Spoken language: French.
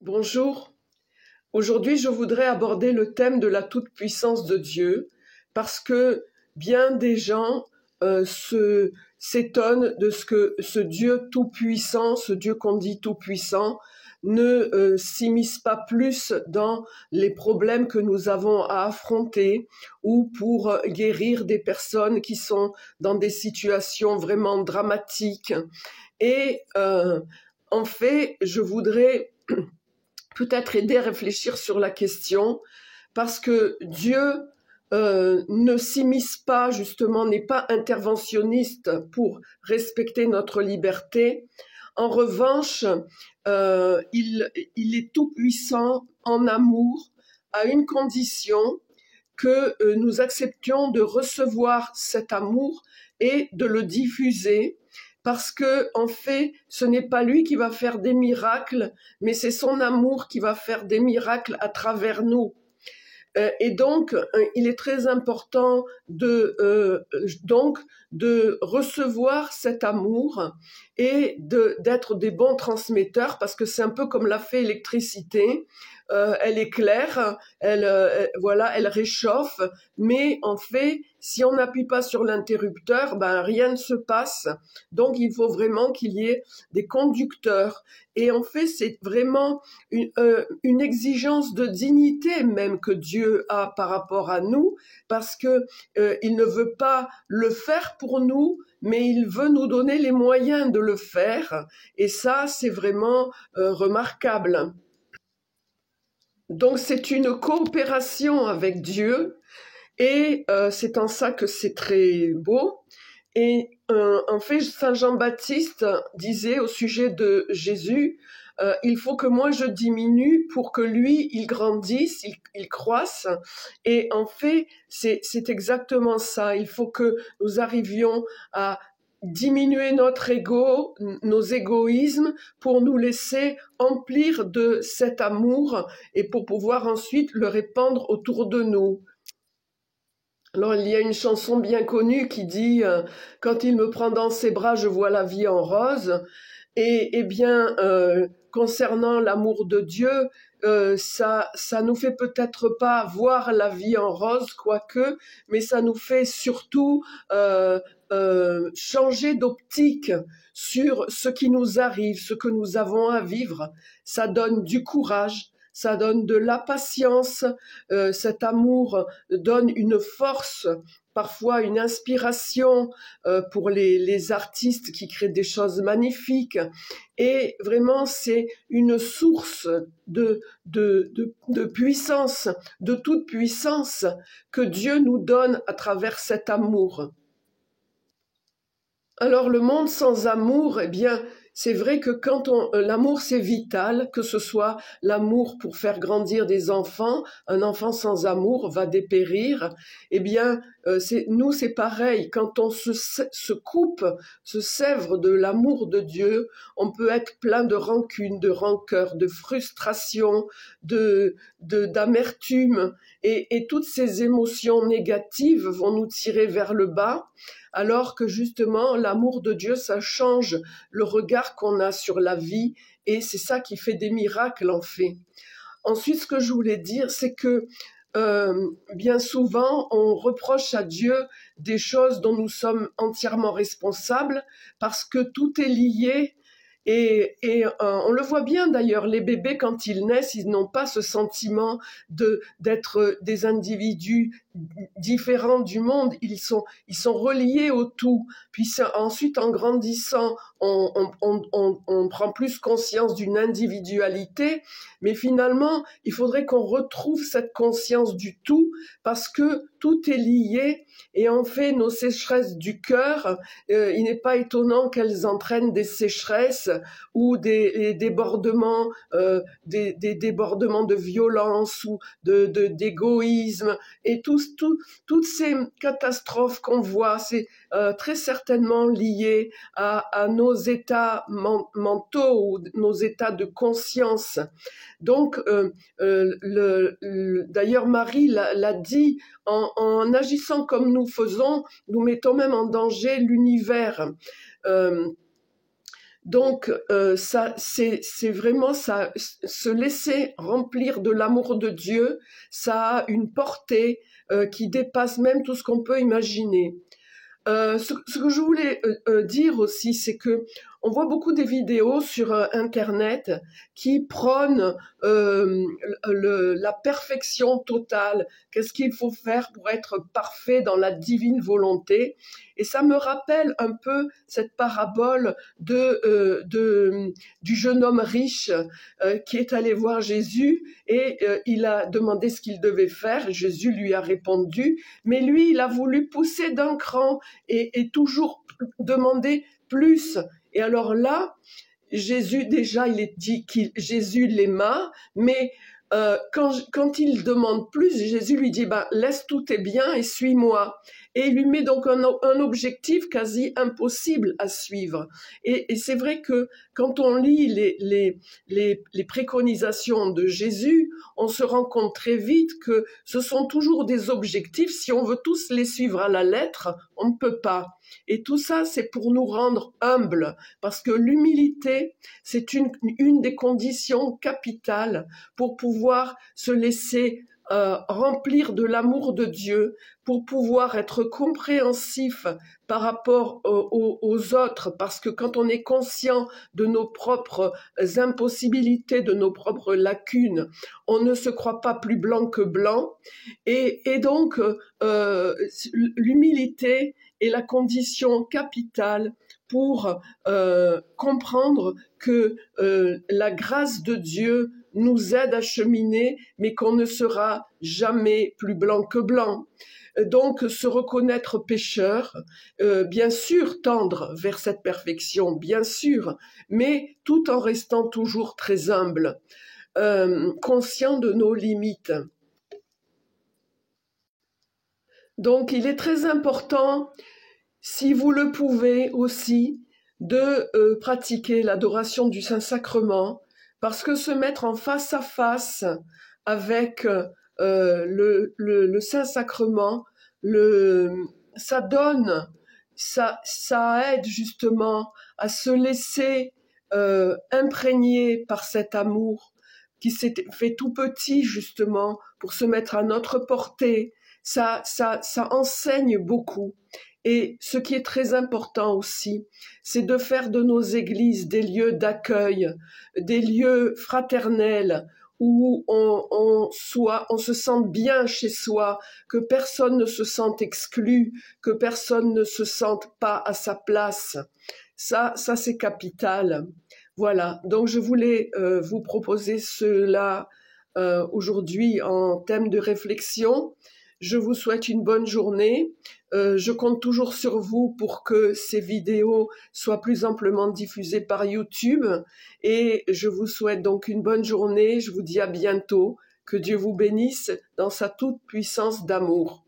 Bonjour. Aujourd'hui, je voudrais aborder le thème de la toute-puissance de Dieu parce que bien des gens s'étonnent de ce que ce Dieu tout-puissant, ce Dieu qu'on dit tout-puissant, ne s'immisce pas plus dans les problèmes que nous avons à affronter ou pour guérir des personnes qui sont dans des situations vraiment dramatiques. Et en fait, je voudrais peut-être aider à réfléchir sur la question, parce que Dieu ne s'immisce pas, justement, n'est pas interventionniste pour respecter notre liberté. En revanche, il est tout puissant en amour, à une condition que nous acceptions de recevoir cet amour et de le diffuser, parce que en fait, ce n'est pas lui qui va faire des miracles, mais c'est son amour qui va faire des miracles à travers nous. Et donc, il est très important de recevoir cet amour et d'être des bons transmetteurs, parce que c'est un peu comme l'a fait l'électricité. Elle éclaire, elle réchauffe, mais en fait, si on n'appuie pas sur l'interrupteur, rien ne se passe. Donc, il faut vraiment qu'il y ait des conducteurs. Et en fait, c'est vraiment une exigence de dignité même que Dieu a par rapport à nous, parce que il ne veut pas le faire pour nous, mais il veut nous donner les moyens de le faire. Et ça, c'est vraiment remarquable. Donc, c'est une coopération avec Dieu, et c'est en ça que c'est très beau. Et en fait, Saint Jean-Baptiste disait au sujet de Jésus, il faut que moi je diminue pour que lui, il grandisse, il croisse. Et en fait, c'est exactement ça. Il faut que nous arrivions à diminuer notre ego, nos égoïsmes, pour nous laisser emplir de cet amour et pour pouvoir ensuite le répandre autour de nous. Alors, il y a une chanson bien connue qui dit quand il me prend dans ses bras, je vois la vie en rose. Et bien, concernant l'amour de Dieu, ça nous fait peut-être pas voir la vie en rose, quoique, mais ça nous fait surtout changer d'optique sur ce qui nous arrive, ce que nous avons à vivre. Ça donne du courage. Ça donne de la patience, cet amour donne une force, parfois une inspiration pour les artistes qui créent des choses magnifiques. Et vraiment, c'est une source de puissance, de toute puissance que Dieu nous donne à travers cet amour. Alors le monde sans amour, eh bien, c'est vrai que l'amour c'est vital, que ce soit l'amour pour faire grandir des enfants, un enfant sans amour va dépérir. Eh bien, c'est pareil. Quand on se coupe, se sèvre de l'amour de Dieu, on peut être plein de rancune, de rancœur, de frustration, d'amertume, et toutes ces émotions négatives vont nous tirer vers le bas. Alors que justement, l'amour de Dieu, ça change le regard qu'on a sur la vie, et c'est ça qui fait des miracles en fait. Ensuite, ce que je voulais dire, c'est que bien souvent, on reproche à Dieu des choses dont nous sommes entièrement responsables, parce que tout est lié. Et on le voit bien d'ailleurs, les bébés quand ils naissent, ils n'ont pas ce sentiment d'être des individus différents du monde, ils sont reliés au tout. Puis ensuite, en grandissant, on prend plus conscience d'une individualité, mais finalement, il faudrait qu'on retrouve cette conscience du tout, parce que tout est lié, et en fait, nos sécheresses du cœur, il n'est pas étonnant qu'elles entraînent des sécheresses ou des débordements, des débordements de violence ou d'égoïsme, et toutes ces catastrophes qu'on voit, c'est très certainement lié à nos états mentaux ou nos états de conscience. Donc, d'ailleurs, Marie l'a dit, en agissant comme nous faisons, nous mettons même en danger l'univers. Donc, ça, c'est vraiment ça, se laisser remplir de l'amour de Dieu, ça a une portée qui dépasse même tout ce qu'on peut imaginer. Ce que je voulais dire aussi, c'est que on voit beaucoup des vidéos sur Internet qui prônent la perfection totale. Qu'est-ce qu'il faut faire pour être parfait dans la divine volonté? Et ça me rappelle un peu cette parabole du jeune homme riche qui est allé voir Jésus et il a demandé ce qu'il devait faire. Et Jésus lui a répondu, mais lui, il a voulu pousser d'un cran et toujours demander plus. Et alors là, Jésus, déjà, il est dit que Jésus l'aima, mais quand il demande plus, Jésus lui dit, laisse tous tes biens et suis-moi. Et il lui met donc un objectif quasi impossible à suivre. Et c'est vrai que quand on lit les préconisations de Jésus, on se rend compte très vite que ce sont toujours des objectifs. Si on veut tous les suivre à la lettre, on ne peut pas. Et tout ça, c'est pour nous rendre humbles, parce que l'humilité, c'est une des conditions capitales pour pouvoir se laisser remplir de l'amour de Dieu, pour pouvoir être compréhensif par rapport aux autres, parce que quand on est conscient de nos propres impossibilités, de nos propres lacunes, on ne se croit pas plus blanc que blanc, et donc l'humilité est la condition capitale pour comprendre que la grâce de Dieu nous aide à cheminer, mais qu'on ne sera jamais plus blanc que blanc. Donc, se reconnaître pécheur, bien sûr, tendre vers cette perfection, bien sûr, mais tout en restant toujours très humble, conscient de nos limites. Donc, il est très important, si vous le pouvez aussi, de pratiquer l'adoration du Saint-Sacrement, parce que se mettre en face à face avec le Saint-Sacrement, ça donne, ça aide justement à se laisser imprégner par cet amour qui s'est fait tout petit justement pour se mettre à notre portée. Ça enseigne beaucoup. Et ce qui est très important aussi, c'est de faire de nos églises des lieux d'accueil, des lieux fraternels, où on se sente bien chez soi, que personne ne se sente exclu, que personne ne se sente pas à sa place. Ça c'est capital. Voilà, donc je voulais vous proposer cela aujourd'hui en thème de réflexion. Je vous souhaite une bonne journée. Je compte toujours sur vous pour que ces vidéos soient plus amplement diffusées par YouTube. Et je vous souhaite donc une bonne journée. Je vous dis à bientôt. Que Dieu vous bénisse dans sa toute puissance d'amour.